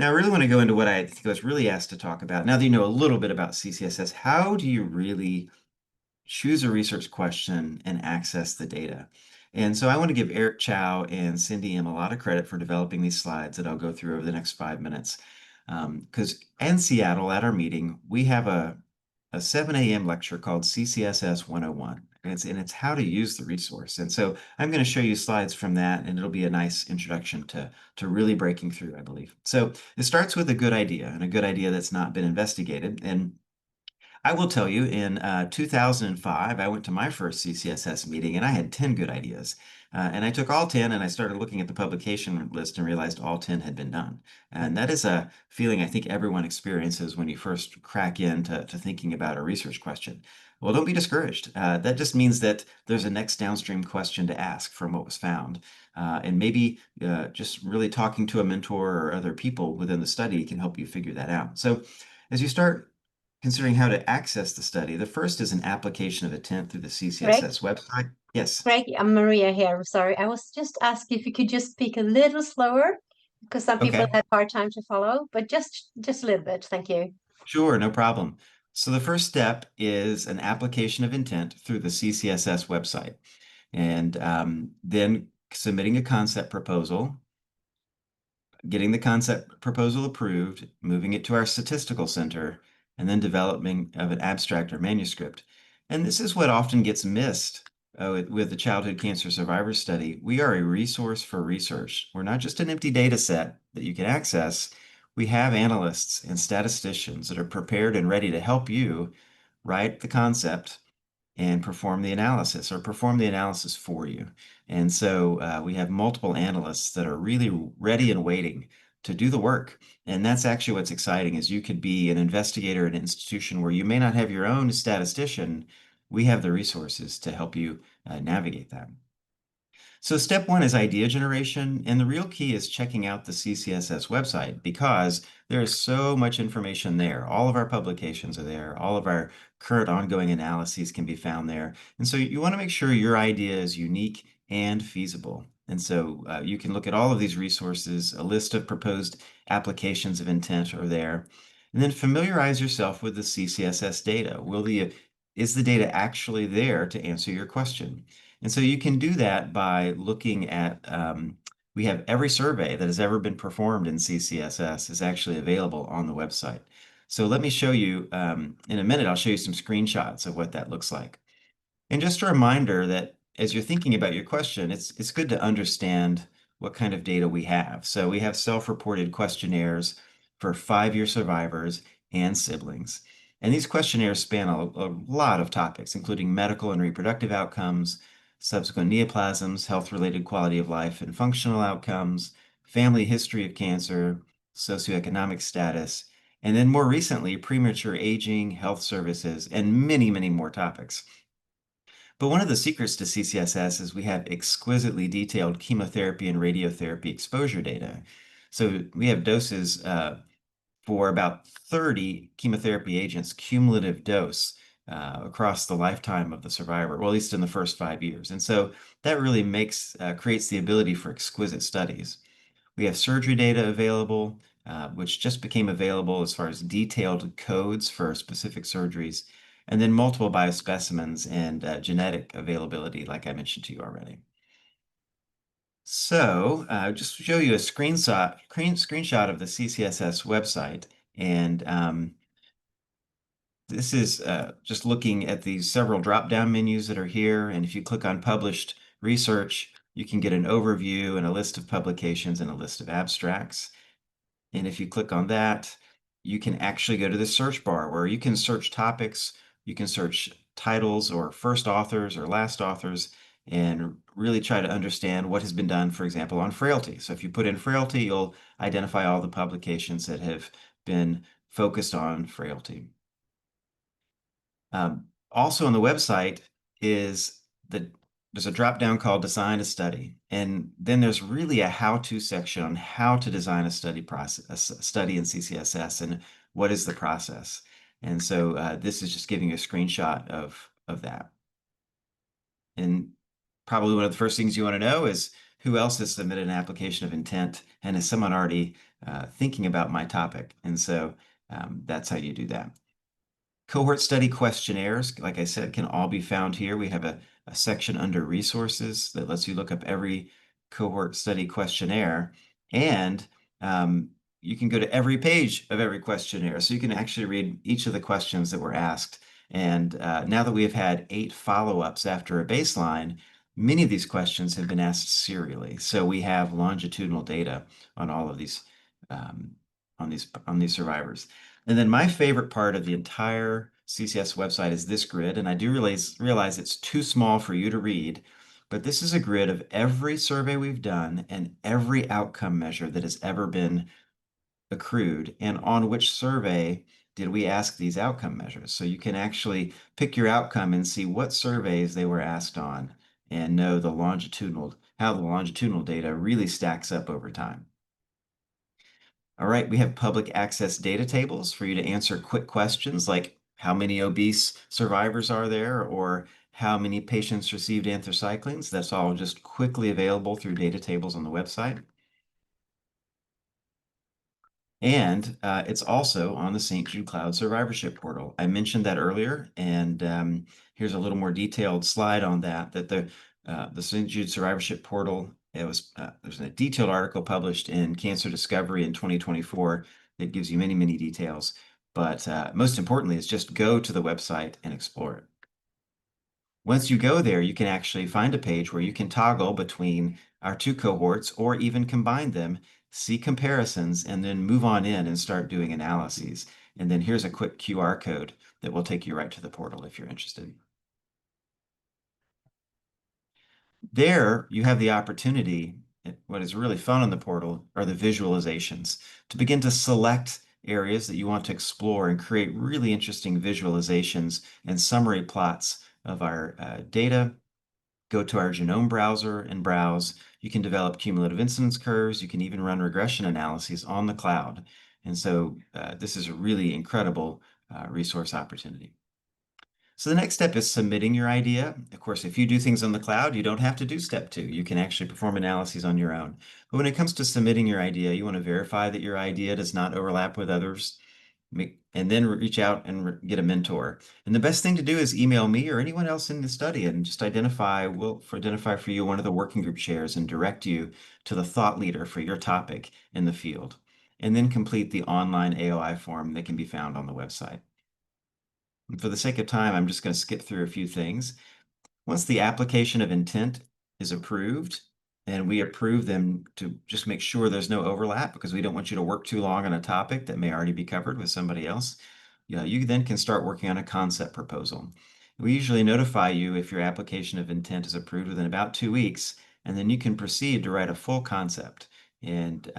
now I really want to go into what I think I was really asked to talk about. Now that you know a little bit about CCSS, how do you really choose a research question and access the data? And so I want to give Eric Chow and Cindy M a lot of credit for developing these slides that I'll go through over the next 5 minutes. Because in Seattle at our meeting, we have a 7 a.m. lecture called CCSS 101. And it's how to use the resource. And so I'm going to show you slides from that, and it'll be a nice introduction to really breaking through, I believe. So it starts with a good idea, and a good idea that's not been investigated. And I will tell you, in 2005, I went to my first CCSS meeting, and I had 10 good ideas. And I took all 10, and I started looking at the publication list and realized all 10 had been done. And that is a feeling I think everyone experiences when you first crack into thinking about a research question. Well, don't be discouraged. That just means that there's a next downstream question to ask from what was found. And maybe just really talking to a mentor or other people within the study can help you figure that out. So as you start considering how to access the study, the first is an application of intent through the CCSS website. Yes. Greg, I'm Maria here. I'm sorry. I was just asking if you could just speak a little slower, because some people Okay. have hard time to follow, but just a little bit. Thank you. Sure, no problem. So the first step is an application of intent through the CCSS website, and then submitting a concept proposal, getting the concept proposal approved, moving it to our statistical center, and then developing of an abstract or manuscript. And this is what often gets missed with the Childhood Cancer Survivor Study. We are a resource for research. We're not just an empty data set that you can access. We have analysts and statisticians that are prepared and ready to help you write the concept and perform the analysis, or perform the analysis for you. And so we have multiple analysts that are really ready and waiting to do the work. And that's actually what's exciting, is you could be an investigator at an institution where you may not have your own statistician. We have the resources to help you navigate that. So step 1 is idea generation, and the real key is checking out the CCSS website, because there is so much information there. All of our publications are there. All of our current ongoing analyses can be found there. And so you want to make sure your idea is unique and feasible. And so you can look at all of these resources. A list of proposed applications of intent are there. And then familiarize yourself with the CCSS data. Is the data actually there to answer your question? And so you can do that by looking at, we have every survey that has ever been performed in CCSS is actually available on the website. So let me show you, in a minute, I'll show you some screenshots of what that looks like. And just a reminder that as you're thinking about your question, it's good to understand what kind of data we have. So we have self-reported questionnaires for 5-year survivors and siblings. And these questionnaires span a lot of topics, including medical and reproductive outcomes, subsequent neoplasms, health-related quality of life and functional outcomes, family history of cancer, socioeconomic status, and then more recently, premature aging, health services, and many, many more topics. But one of the secrets to CCSS is we have exquisitely detailed chemotherapy and radiotherapy exposure data. So we have doses for about 30 chemotherapy agents, cumulative dose across the lifetime of the survivor, well, at least in the first 5 years. And so that really creates the ability for exquisite studies. We have surgery data available, which just became available as far as detailed codes for specific surgeries, and then multiple biospecimens and genetic availability, like I mentioned to you already. So just to show you a screenshot of the CCSS website, and this is just looking at these several drop-down menus that are here, and if you click on Published Research, you can get an overview and a list of publications and a list of abstracts. And if you click on that, you can actually go to the search bar where you can search topics, you can search titles or first authors or last authors, and really try to understand what has been done, for example, on frailty. So if you put in frailty, you'll identify all the publications that have been focused on frailty. Also on the website there's a drop-down called Design a Study, and then there's really a how-to section on how to design a study in CCSS and what is the process. And so this is just giving you a screenshot of that. And probably one of the first things you want to know is who else has submitted an application of intent, and is someone already thinking about my topic? And so that's how you do that. Cohort study questionnaires, like I said, can all be found here. We have a section under resources that lets you look up every cohort study questionnaire, and you can go to every page of every questionnaire. So you can actually read each of the questions that were asked. And now that we have had 8 follow-ups after a baseline, many of these questions have been asked serially. So we have longitudinal data on all of these, on these survivors. And then my favorite part of the entire CCS website is this grid, and I do realize it's too small for you to read, but this is a grid of every survey we've done and every outcome measure that has ever been accrued, and on which survey did we ask these outcome measures. So you can actually pick your outcome and see what surveys they were asked on and know how the longitudinal data really stacks up over time. All right, we have public access data tables for you to answer quick questions like how many obese survivors are there, or how many patients received anthracyclines. That's all just quickly available through data tables on the website. And it's also on the St. Jude Cloud Survivorship Portal. I mentioned that earlier, and here's a little more detailed slide on that the St. Jude Survivorship Portal, there's a detailed article published in Cancer Discovery in 2024 that gives you many, many details. But most importantly is just go to the website and explore it. Once you go there, you can actually find a page where you can toggle between our 2 cohorts or even combine them, see comparisons, and then move on in and start doing analyses. And then here's a quick QR code that will take you right to the portal if you're interested. There, you have the opportunity, what is really fun on the portal are the visualizations, to begin to select areas that you want to explore and create really interesting visualizations and summary plots of our data. Go to our genome browser and browse. You can develop cumulative incidence curves. You can even run regression analyses on the cloud. And so this is a really incredible resource opportunity. So the next step is submitting your idea. Of course, if you do things on the cloud, you don't have to do step 2. You can actually perform analyses on your own. But when it comes to submitting your idea, you want to verify that your idea does not overlap with others, and then reach out and get a mentor. And the best thing to do is email me or anyone else in the study and just identify for you one of the working group chairs and direct you to the thought leader for your topic in the field. And then complete the online AOI form that can be found on the website. And for the sake of time, I'm just going to skip through a few things. Once the application of intent is approved, and we approve them to just make sure there's no overlap because we don't want you to work too long on a topic that may already be covered with somebody else, you then can start working on a concept proposal. We usually notify you if your application of intent is approved within about 2 weeks, and then you can proceed to write a full concept. And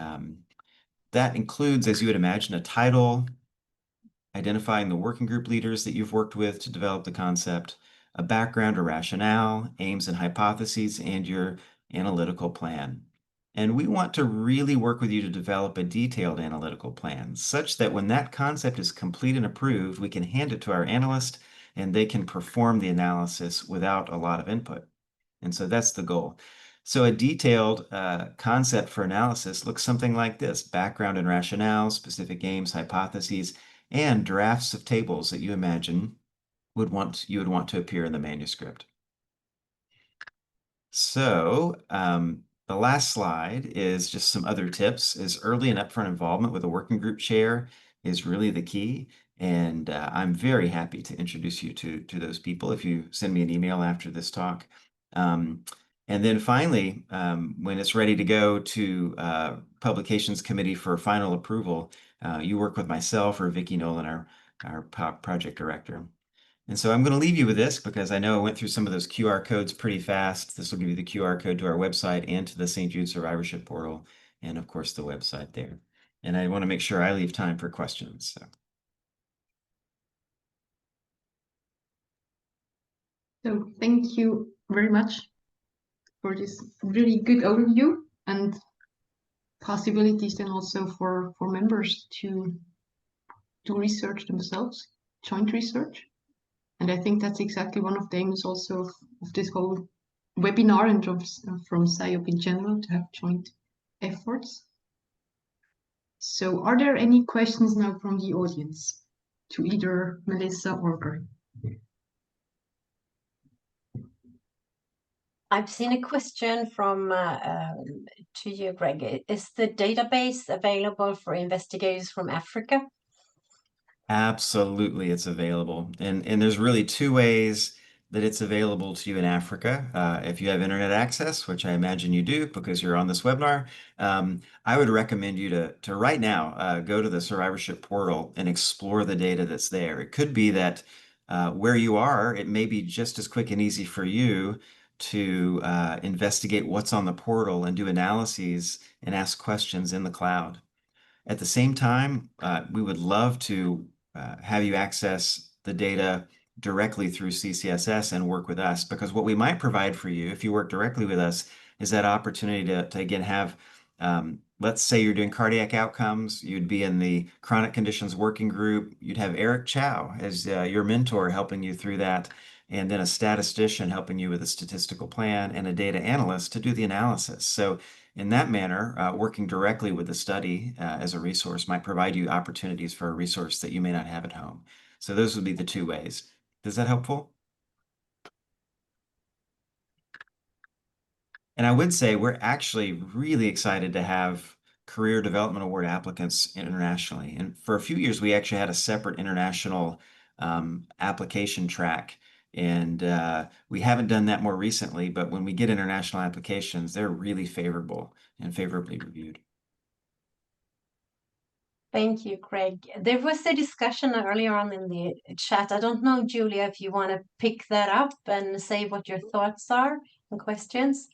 that includes, as you would imagine, a title, identifying the working group leaders that you've worked with to develop the concept, a background or rationale, aims and hypotheses, and your analytical plan. And we want to really work with you to develop a detailed analytical plan such that when that concept is complete and approved, we can hand it to our analyst and they can perform the analysis without a lot of input. And so that's the goal. So a detailed concept for analysis looks something like this: background and rationale, specific aims, hypotheses, and drafts of tables that you imagine you would want to appear in the manuscript. So the last slide is just some other tips. Is early and upfront involvement with a working group chair is really the key. And I'm very happy to introduce you to those people if you send me an email after this talk. And then finally, when it's ready to go to Publications Committee for final approval, you work with myself or Vicki Nolan, our project director. And so I'm going to leave you with this because I know I went through some of those QR codes pretty fast. This will give you the QR code to our website and to the St. Jude Survivorship portal, and of course the website there. And I want to make sure I leave time for questions. So thank you very much for this really good overview and possibilities then also for members to do research themselves, joint research. And I think that's exactly one of the aims also of this whole webinar and from SIOP in general, to have joint efforts. So are there any questions now from the audience to either Melissa or Greg? I've seen a question from to you, Greg. Is the database available for investigators from Africa? Absolutely, it's available. And there's really 2 ways that it's available to you in Africa. If you have internet access, which I imagine you do because you're on this webinar, I would recommend you to right now go to the survivorship portal and explore the data that's there. It could be that where you are, it may be just as quick and easy for you to investigate what's on the portal and do analyses and ask questions in the cloud. At the same time, we would love to have you access the data directly through CCSS and work with us, because what we might provide for you if you work directly with us is that opportunity to again have, let's say you're doing cardiac outcomes, you'd be in the chronic conditions working group, you'd have Eric Chow as your mentor helping you through that, and then a statistician helping you with a statistical plan and a data analyst to do the analysis. So in that manner, working directly with the study as a resource might provide you opportunities for a resource that you may not have at home. So those would be the 2 ways. Is that helpful? And I would say we're actually really excited to have Career Development Award applicants internationally. And for a few years, we actually had a separate international application track. And we haven't done that more recently, but when we get international applications, they're really favorable and favorably reviewed. Thank you, Craig. There was a discussion earlier on in the chat. I don't know, Julia, if you want to pick that up and say what your thoughts are and questions.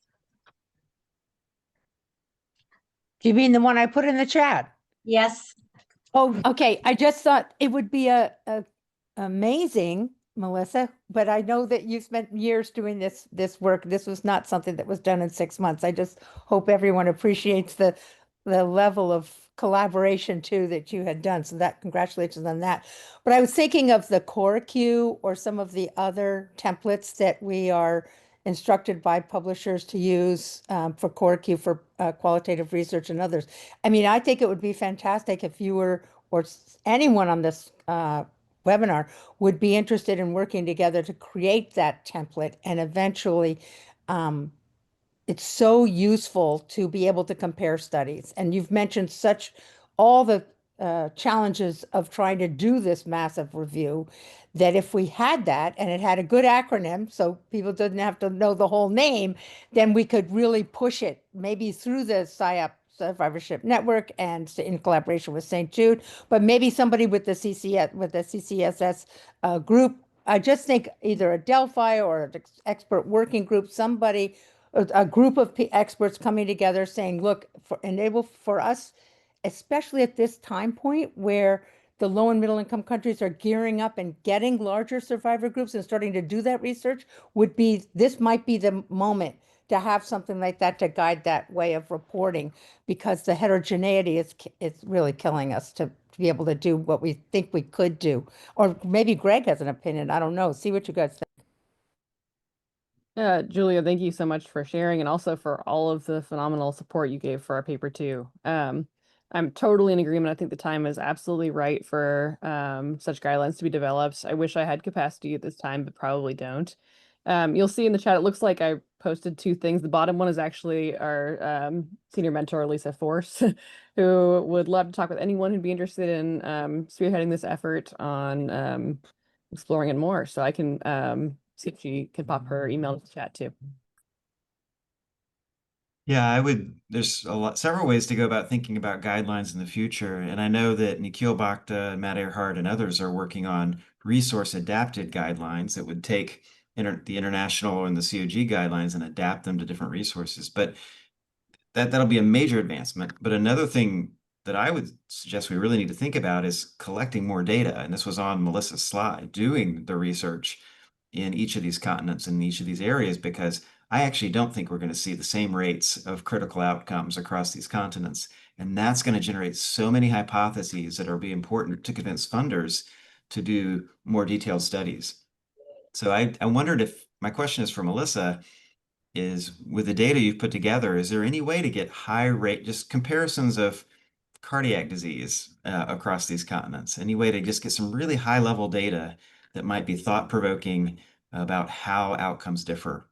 Do you mean the one I put in the chat? Yes. Oh, okay. I just thought it would be amazing, Melissa, but I know that you spent years doing this work. This was not something that was done in 6 months. I just hope everyone appreciates the the level of collaboration too that you had done. So that congratulations on that. But I was thinking of the CoreQ or some of the other templates that we are instructed by publishers to use for CoreQ for qualitative research and others. I mean, I think it would be fantastic if you were or anyone on this webinar would be interested in working together to create that template and eventually it's so useful to be able to compare studies. And you've mentioned all the challenges of trying to do this massive review, that if we had that and it had a good acronym, so people didn't have to know the whole name, then we could really push it maybe through the SIOP Survivorship Network and in collaboration with St. Jude, but maybe somebody with the CCSS group. I just think either a Delphi or an expert working group, somebody, a group of experts coming together saying, look, enable for us, especially at this time point where the low and middle income countries are gearing up and getting larger survivor groups and starting to do that research, this might be the moment to have something like that to guide that way of reporting, because the heterogeneity is really killing us to be able to do what we think we could do. Or maybe Greg has an opinion. I don't know. See what you guys think. Julia, thank you so much for sharing and also for all of the phenomenal support you gave for our paper too. I'm totally in agreement. I think the time is absolutely right for such guidelines to be developed. I wish I had capacity at this time, but probably don't. You'll see in the chat, it looks like I posted two things. The bottom one is actually our senior mentor, Lisa Force, who would love to talk with anyone who'd be interested in spearheading this effort on exploring it more. So I can see if she can pop her email in the chat too. Yeah, there's several ways to go about thinking about guidelines in the future. And I know that Nikhil Bhakta, Matt Earhart, and others are working on resource-adapted guidelines that would take the international and the COG guidelines and adapt them to different resources. But that'll be a major advancement. But another thing that I would suggest we really need to think about is collecting more data. And this was on Melissa's slide, doing the research in each of these continents and each of these areas, because I actually don't think we're going to see the same rates of critical outcomes across these continents. And that's going to generate so many hypotheses that are be important to convince funders to do more detailed studies. So I wondered if, my question is for Melissa, is with the data you've put together, is there any way to get high rate, just comparisons of cardiac disease across these continents? Any way to just get some really high level data that might be thought-provoking about how outcomes differ?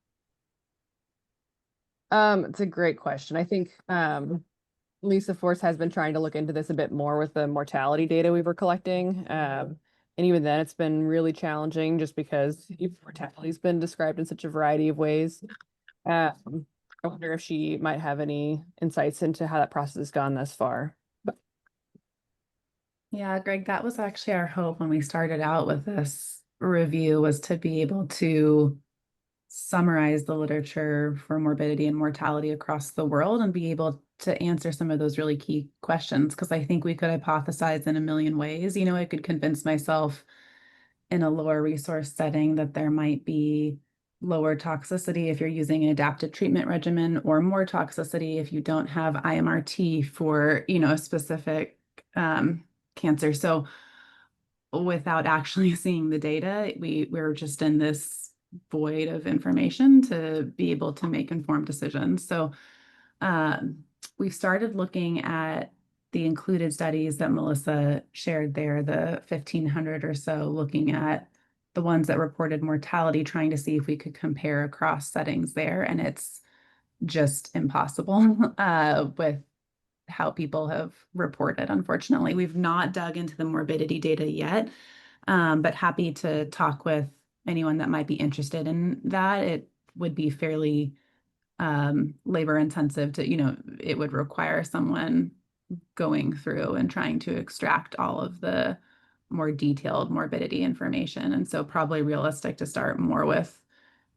It's a great question. I think Lisa Force has been trying to look into this a bit more with the mortality data we were collecting. And even then, it's been really challenging just because mortality has been described in such a variety of ways. I wonder if she might have any insights into how that process has gone thus far. Yeah, Greg, that was actually our hope when we started out with this review, was to be able to summarize the literature for morbidity and mortality across the world and be able to answer some of those really key questions. Because I think we could hypothesize in a million ways. You know, I could convince myself in a lower resource setting that there might be lower toxicity if you're using an adapted treatment regimen, or more toxicity if you don't have IMRT for, you know, a specific cancer. So without actually seeing the data, we're just in this void of information to be able to make informed decisions. So we've started looking at the included studies that Melissa shared there, the 1,500 or so, looking at the ones that reported mortality, trying to see if we could compare across settings there. And it's just impossible with how people have reported. Unfortunately, we've not dug into the morbidity data yet, but happy to talk with anyone that might be interested in that. It would be fairly labor intensive to, you know, it would require someone going through and trying to extract all of the more detailed morbidity information. And so probably realistic to start more with,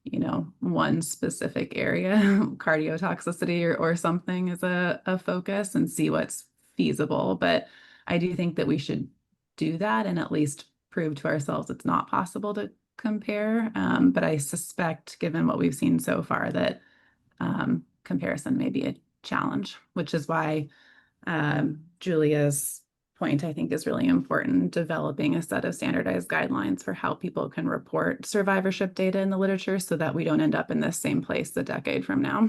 you know, one specific area, cardiotoxicity or something as a focus, and see what's feasible. But I do think that we should do that and at least prove to ourselves it's not possible to compare. But I suspect, given what we've seen so far, that comparison may be a challenge, which is why Julia's point, I think, is really important, developing a set of standardized guidelines for how people can report survivorship data in the literature so that we don't end up in the same place a decade from now.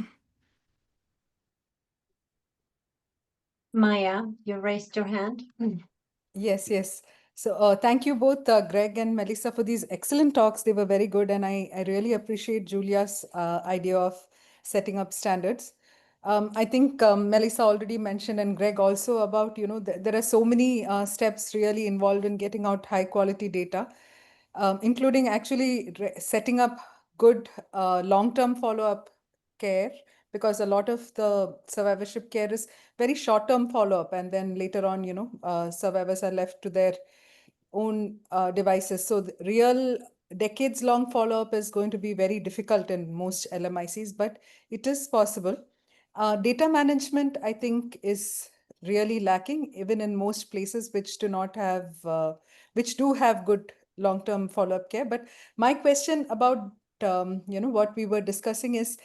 Maya, you raised your hand. Yes, yes. So thank you both, Greg and Melissa, for these excellent talks. They were very good, and I really appreciate Julia's idea of setting up standards. I think Melissa already mentioned, and Greg also, about, there are so many steps really involved in getting out high quality data, including actually setting up good long-term follow-up care, because a lot of the survivorship care is very short-term follow-up, and then later on, survivors are left to their own devices. So the real decades-long follow-up is going to be very difficult in most LMICs, but it is possible. Data management, I think, is really lacking, even in most places which do not have, which do have good long-term follow-up care. But my question about what we were discussing is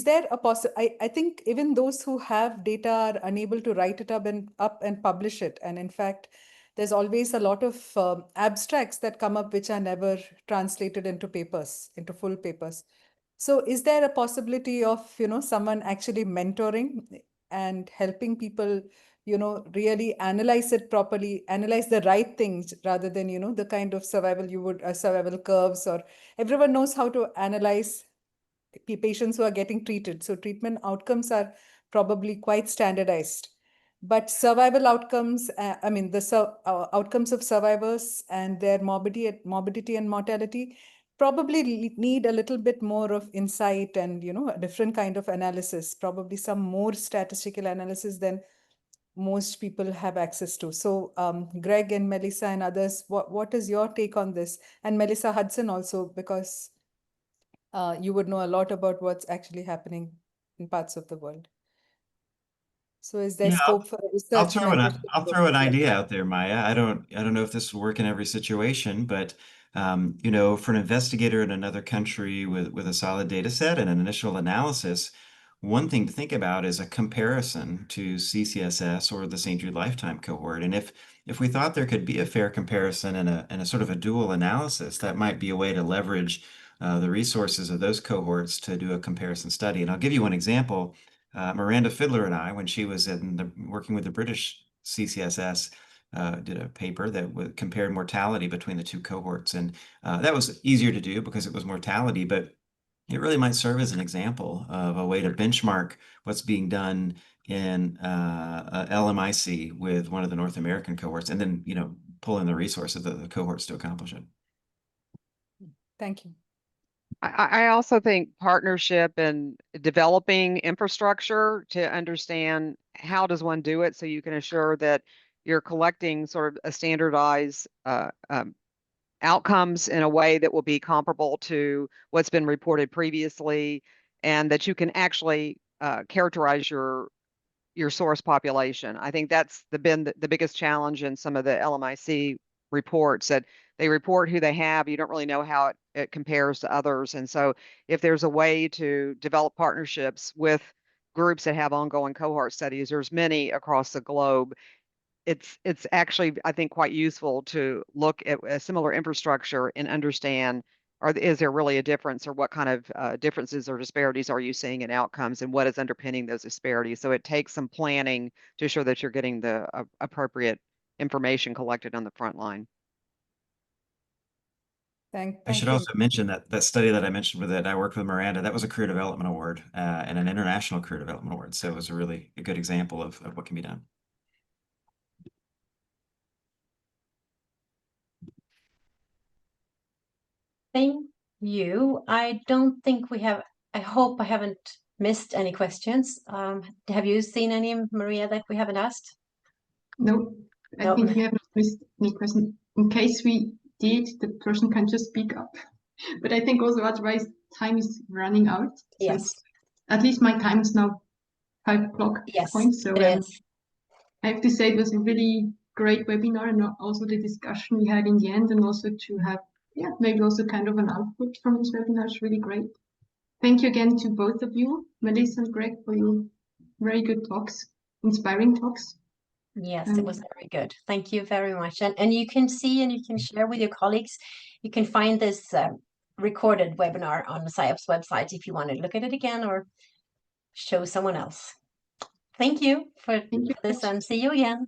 there a I think even those who have data are unable to write it up and publish it. And in fact, there's always a lot of abstracts that come up which are never translated into papers, into full papers. So is there a possibility of, someone actually mentoring and helping people, really analyze it properly, analyze the right things, rather than, the kind of survival curves, or everyone knows how to analyze patients who are getting treated. So treatment outcomes are probably quite standardized. But survival outcomes, the outcomes of survivors and their morbidity and mortality probably need a little bit more of insight and, a different kind of analysis, probably some more statistical analysis than most people have access to. So Greg and Melissa and others, what is your take on this? And Melissa Hudson also, because you would know a lot about what's actually happening in parts of the world. So is there Yeah, scope for a I'll research throw an mentorship? I'll throw an idea out there, Maya. I don't know if this will work in every situation, but for an investigator in another country with a solid data set and an initial analysis, one thing to think about is a comparison to CCSS or the St. Jude Lifetime cohort. And if we thought there could be a fair comparison and a sort of a dual analysis, that might be a way to leverage the resources of those cohorts to do a comparison study. And I'll give you one example. Miranda Fiddler and I, when she was working with the British CCSS, did a paper that compared mortality between the two cohorts. And that was easier to do because it was mortality, but it really might serve as an example of a way to benchmark what's being done in LMIC with one of the North American cohorts, and then, pull in the resources of the cohorts to accomplish it. Thank you. I also think partnership and developing infrastructure to understand how does one do it so you can assure that you're collecting sort of a standardized outcomes in a way that will be comparable to what's been reported previously, and that you can actually characterize your source population. I think that's been the biggest challenge in some of the LMIC reports, that they report who they have. You don't really know how it compares to others. And so if there's a way to develop partnerships with groups that have ongoing cohort studies, there's many across the globe, it's actually, I think, quite useful to look at a similar infrastructure and understand, is there really a difference, or what kind of differences or disparities are you seeing in outcomes, and what is underpinning those disparities? So it takes some planning to ensure that you're getting the appropriate information collected on the front line. I should also mention that study that I mentioned that I worked with Miranda, that was a career development award and an international career development award. So it was a good example of what can be done. Thank you. I don't think we have, I hope I haven't missed any questions. Have you seen any, Maria, that we haven't asked? No, I think we haven't missed any question. In case we did, the person can just speak up. But I think also otherwise time is running out. So Yes. At least my time is now 5 o'clock point. So it is. I have to say it was a really great webinar, and also the discussion we had in the end, and also to have, maybe also kind of an output from this webinar is really great. Thank you again to both of you, Melissa and Greg, for your very good talks, inspiring talks. Yes, it was very good. Thank you very much. And you can see and you can share with your colleagues. You can find this recorded webinar on the SIOP's website if you want to look at it again or show someone else. Thank you for Thank you. this and see you again.